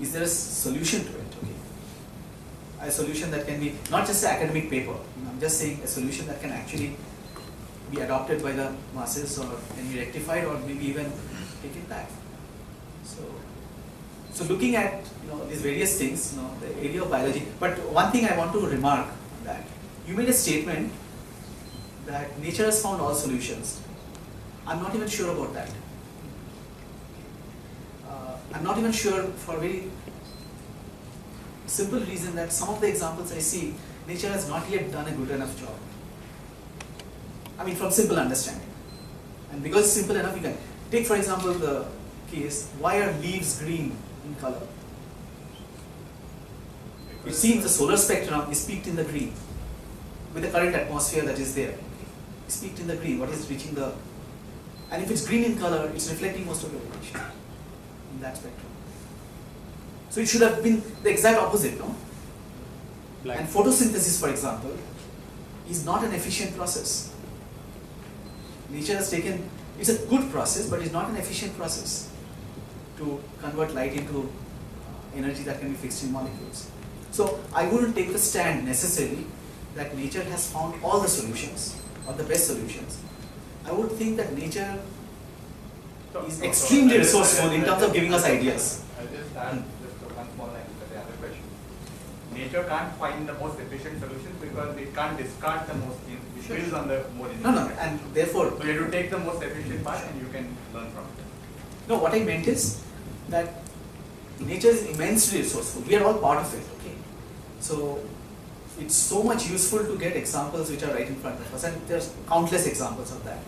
is there a solution to it? Okay. A solution that can be not just an academic paper. I'm just saying a solution that can actually be adopted by the masses, or can be rectified, or maybe even taken back. So looking at these various things, the area of biology. But one thing I want to remark that you made a statement that nature has found all solutions. I'm not even sure about that. I'm not even sure for a very simple reason that some of the examples I see, nature has not yet done a good enough job. I mean, from simple understanding. And because it's simple enough, you can take, for example, the case, why are leaves green in color? It seems the solar spectrum is peaked in the green with the current atmosphere that is there. It's peaked in the green. What is reaching the, and if it's green in color, it's reflecting most of the radiation in that spectrum. So it should have been the exact opposite, no? Black. And photosynthesis, for example, is not an efficient process. Nature has taken, it's a good process, but it's not an efficient process to convert light into energy that can be fixed in molecules. So I wouldn't take the stand necessarily that nature has found all the solutions or the best solutions. I would think that nature is extremely resourceful in terms of giving us ideas. I'll just add just one small line to the other question. Nature can't find the most efficient solutions because it can't discard the most, it builds on the more efficient. No, and therefore, so you have to take the most efficient part and you can learn from it. No, what I meant is that nature is immensely resourceful. We are all part of it, okay? So it's so much useful to get examples which are right in front of us, and there's countless examples of that.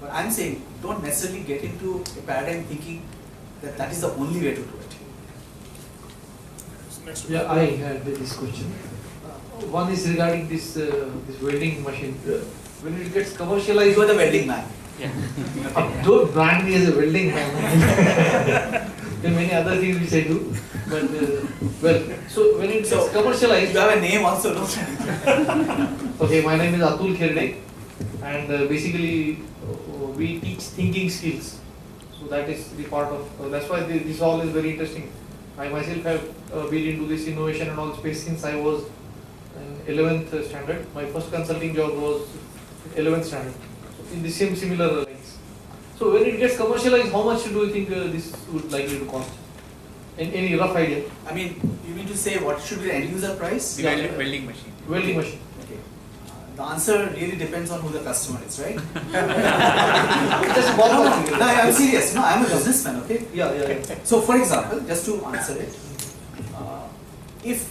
But I'm saying, don't necessarily get into a paradigm thinking that that is the only way to do it. Yeah, I had this question. One is regarding this this welding machine. When it gets commercialized, You are the welding man. Yeah. Don't brand me as a welding man. There are many other things which I do, but well. So when it gets commercialized, You have a name also, no? Okay, my name is Atul Kherde, and basically we teach thinking skills. So that is the part of. That's why this all is very interesting. I myself have been into this innovation and all space since I was in 11th standard. My first consulting job was 11th standard. So in the same similar lines. So when it gets commercialized, how much do you think this would likely to cost? Any rough idea? I mean, you mean to say what should be the end user price? The welding machine. Welding machine. Okay. The answer really depends on who the customer is, right? Just ballpark. No, I'm serious. No, I'm a businessman, okay? Yeah. So, for example, just to answer it, if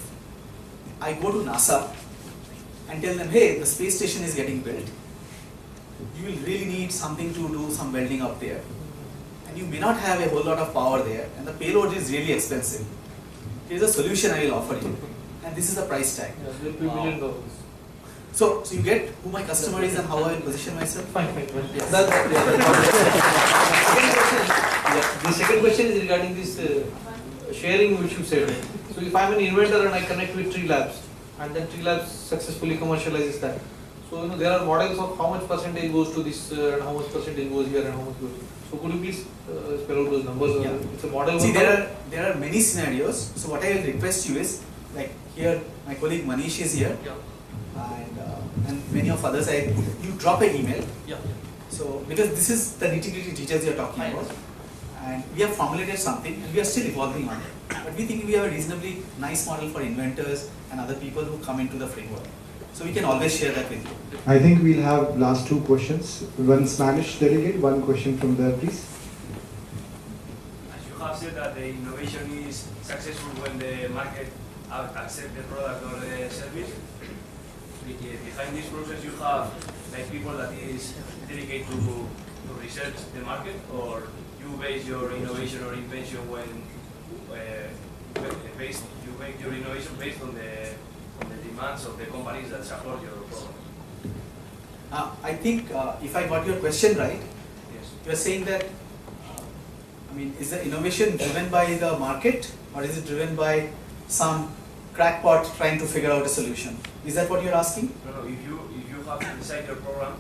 I go to NASA and tell them, hey, the space station is getting built, you will really need something to do some welding up there. And you may not have a whole lot of power there, and the payload is really expensive. Here's a solution I will offer you, and this is the price tag. Yeah, there will be $1 million. So you get who my customer is and how I will position myself? Fine. Yes. The second question is regarding this sharing which you said. So if I'm an inventor and I connect with Tree Labs, and then Tree Labs successfully commercializes that. So there are models of how much percentage goes to this and how much percentage goes here and how much goes. So could you please spell out those numbers? Yeah. It's a model. See, there are many scenarios. So what I will request you is, like here, my colleague Manish is here, and many of others. You drop an email. Yeah. So because this is the nitty-gritty details you are talking about, and we have formulated something, and we are still evolving on it. But we think we have a reasonably nice model for inventors and other people who come into the framework. So we can always share that with you. I think we'll have last two questions. One Spanish delegate, one question from there, please. As you have said that the innovation is successful when the market accepts the product or the service. Behind this process you have like people that is dedicated to research the market, or you base your innovation or invention when you make your innovation based on the demands of the companies that support your program. I think if I got your question right, Yes. you are saying that, is the innovation driven by the market, or is it driven by some crackpot trying to figure out a solution? Is that what you're asking? No. If you have inside your program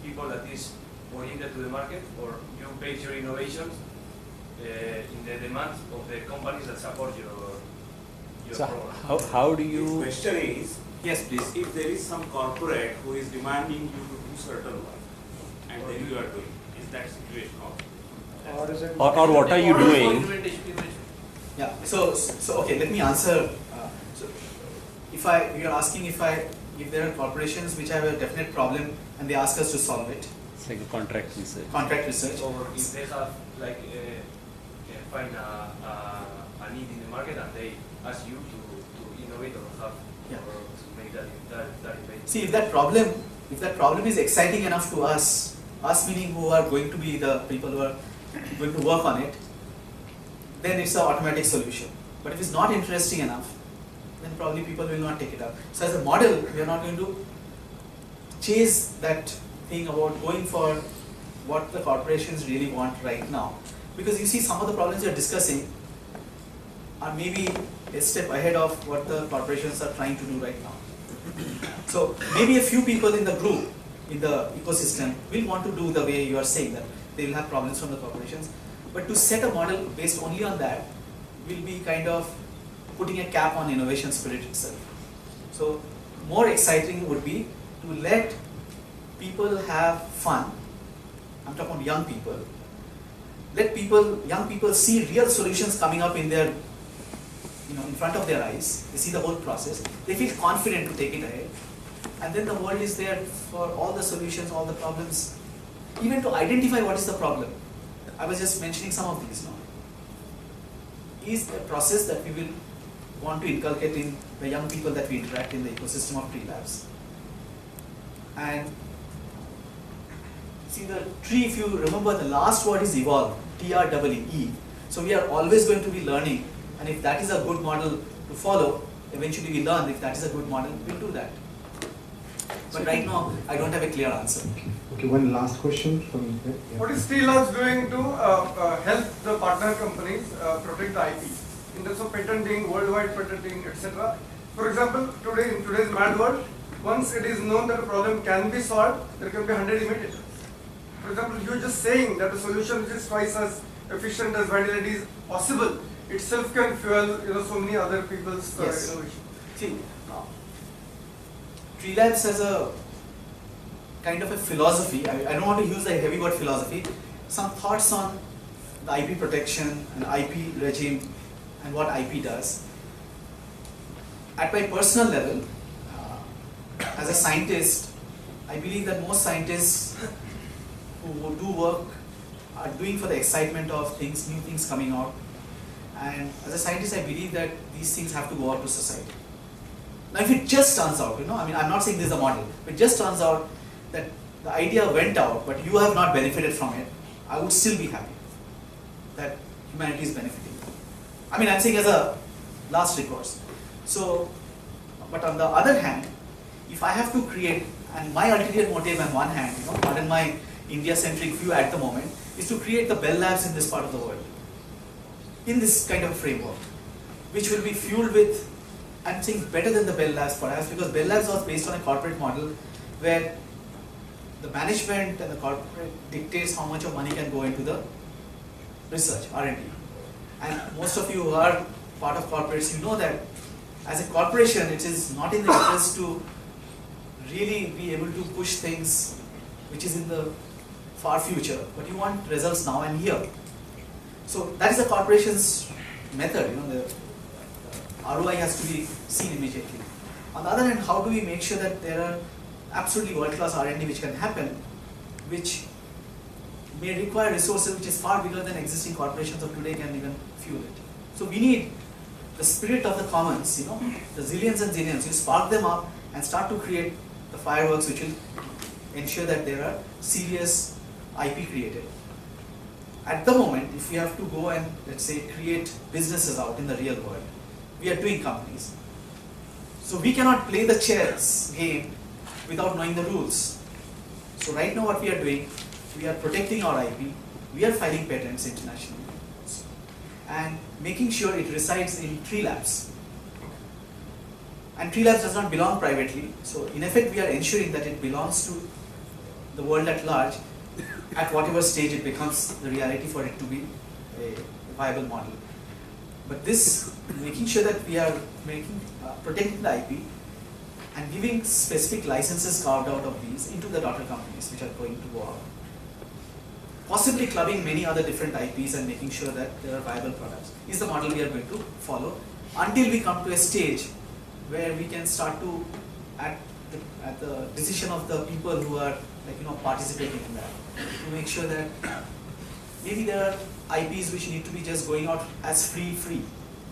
people that is oriented to the market, or you base your innovations in the demands of the companies that support your So program. how do The you, question is, Yes, please. if there is some corporate who is demanding you to do certain work, and then you are doing, is that situation also? Or is it? or what are you Or is it doing? implementation? Yeah. So okay. Let me answer. So, if you're asking if there are corporations which have a definite problem and they ask us to solve it, It's like a contract research. contract research. Or if they have like find a need in the market and they ask you to innovate or have Yeah. or to make that innovate. See, if that problem is exciting enough to us meaning who are going to be the people who are going to work on it, then it's an automatic solution. But if it's not interesting enough, then probably people will not take it up. So as a model, we are not going to chase that thing about going for what the corporations really want right now. Because you see, some of the problems we are discussing are maybe a step ahead of what the corporations are trying to do right now. So maybe a few people in the group, in the ecosystem, will want to do the way you are saying, that they will have problems from the corporations. But to set a model based only on that will be kind of putting a cap on innovation spirit itself. So more exciting would be to let people have fun. I'm talking about young people. Let young people see real solutions coming up in their, in front of their eyes. They see the whole process. They feel confident to take it ahead. And then the world is there for all the solutions, all the problems, even to identify what is the problem. I was just mentioning some of these now. Is a process that we will want to inculcate in the young people that we interact in the ecosystem of tree labs. And see, the tree, if you remember, the last word is evolve, T-R-E-E. So we are always going to be learning, and if that is a good model to follow, eventually we learn. If that is a good model, we'll do that. But right now, I don't have a clear answer. Okay, one last question from here. Yeah. What is Tree Labs doing to help the partner companies protect the IP in terms of patenting, worldwide patenting, etc.? For example, in today's mad world, once it is known that a problem can be solved, there can be 100 imitators. For example, you just saying that a solution which is twice as efficient as vanillity is possible itself can fuel so many other people's Yes. innovation. See, Tree Labs has a kind of a philosophy. I don't want to use the heavy word philosophy. Some thoughts on the IP protection and IP regime and what IP does. At my personal level, as a scientist, I believe that most scientists who do work are doing for the excitement of things, new things coming out. And as a scientist, I believe that these things have to go out to society. Now, if it just turns out, I'm not saying this is a model, but it just turns out that the idea went out, but you have not benefited from it, I would still be happy that humanity is benefiting. I'm saying as a last recourse. So, but on the other hand, if I have to create, and my ulterior motive on one hand, pardon my India-centric view at the moment, is to create the Bell Labs in this part of the world, in this kind of framework, which will be fueled with, I'm saying better than the Bell Labs perhaps, because Bell Labs was based on a corporate model where the management and the corporate dictates how much of money can go into the research, R&D. And most of you who are part of corporates, you know that as a corporation, it is not in the interest to really be able to push things which is in the far future, but you want results now and here. So that is the corporation's method, the ROI has to be seen immediately. On the other hand, how do we make sure that there are absolutely world-class R&D which can happen, which may require resources which is far bigger than existing corporations of today can even fuel it. So we need the spirit of the commons, the zillions and zillions, you spark them up and start to create the fireworks which will ensure that there are serious IP created. At the moment, if we have to go and, let's say, create businesses out in the real world, we are doing companies. So we cannot play the chess game without knowing the rules. So right now what we are doing, we are protecting our IP, we are filing patents internationally, and making sure it resides in Tree Labs. And Tree Labs does not belong privately, so in effect we are ensuring that it belongs to the world at large at whatever stage it becomes the reality for it to be a viable model. But this, making sure that we are protecting the IP and giving specific licenses carved out of these into the daughter companies which are going to go out. Possibly clubbing many other different IPs and making sure that there are viable products is the model we are going to follow until we come to a stage where we can start to, at the decision of the people who are participating in that, to make sure that maybe there are IPs which need to be just going out as free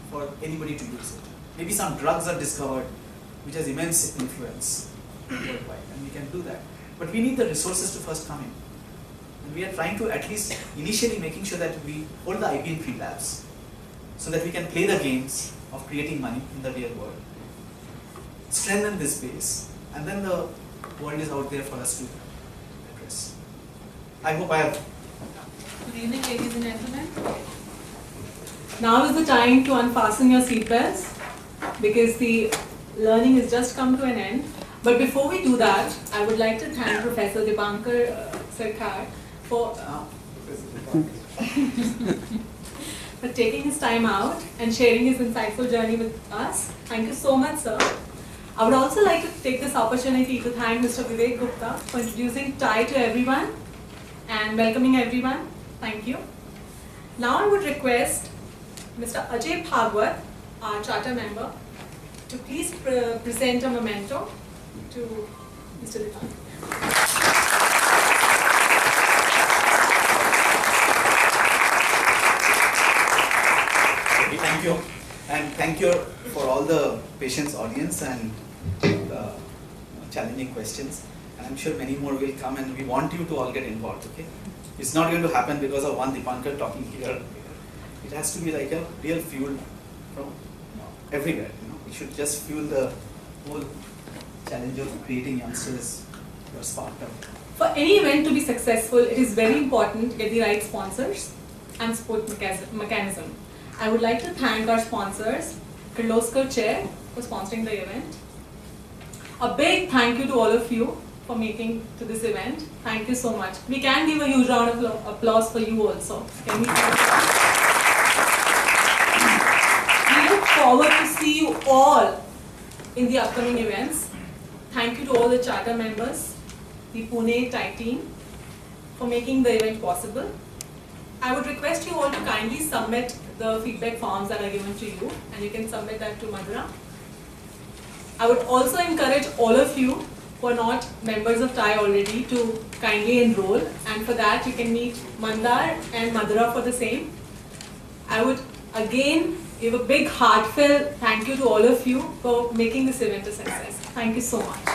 for anybody to use it. Maybe some drugs are discovered which has immense influence worldwide, and we can do that. But we need the resources to first come in. And we are trying to at least initially making sure that we hold the IP in free labs so that we can play the games of creating money in the real world. Strengthen this base, and then the world is out there for us to address. I hope I have. Good evening, ladies and gentlemen. Now is the time to unfasten your seatbelts because the learning has just come to an end. But before we do that, I would like to thank Professor Dipankar Sarkar for taking his time out and sharing his insightful journey with us. Thank you so much, sir. I would also like to take this opportunity to thank Mr. Vivek Gupta for introducing TIE to everyone and welcoming everyone. Thank you. Now I would request Mr. Ajay Bhagwat, our charter member, to please present a memento to Mr. Dipankar. Thank you, and thank you for all the patience, audience, and the challenging questions. And I'm sure many more will come, and we want you to all get involved. Okay, it's not going to happen because of one Dipankar talking here. It has to be like a real fuel from everywhere. It should just fuel the whole challenge of creating youngsters who are sparked up. For any event to be successful, it is very important to get the right sponsors and support mechanism. I would like to thank our sponsors, Kirloskar Chair, for sponsoring the event. A big thank you to all of you for making to this event. Thank you so much. We can give a huge round of applause for you also. Can we? We look forward to see you all in the upcoming events. Thank you to all the charter members, the Pune TIE team, for making the event possible. I would request you all to kindly submit the feedback forms that are given to you, and you can submit that to Madhura. I would also encourage all of you who are not members of TIE already to kindly enroll, and for that you can meet Mandar and Madhura for the same. I would again give a big heartfelt thank you to all of you for making this event a success. Thank you so much.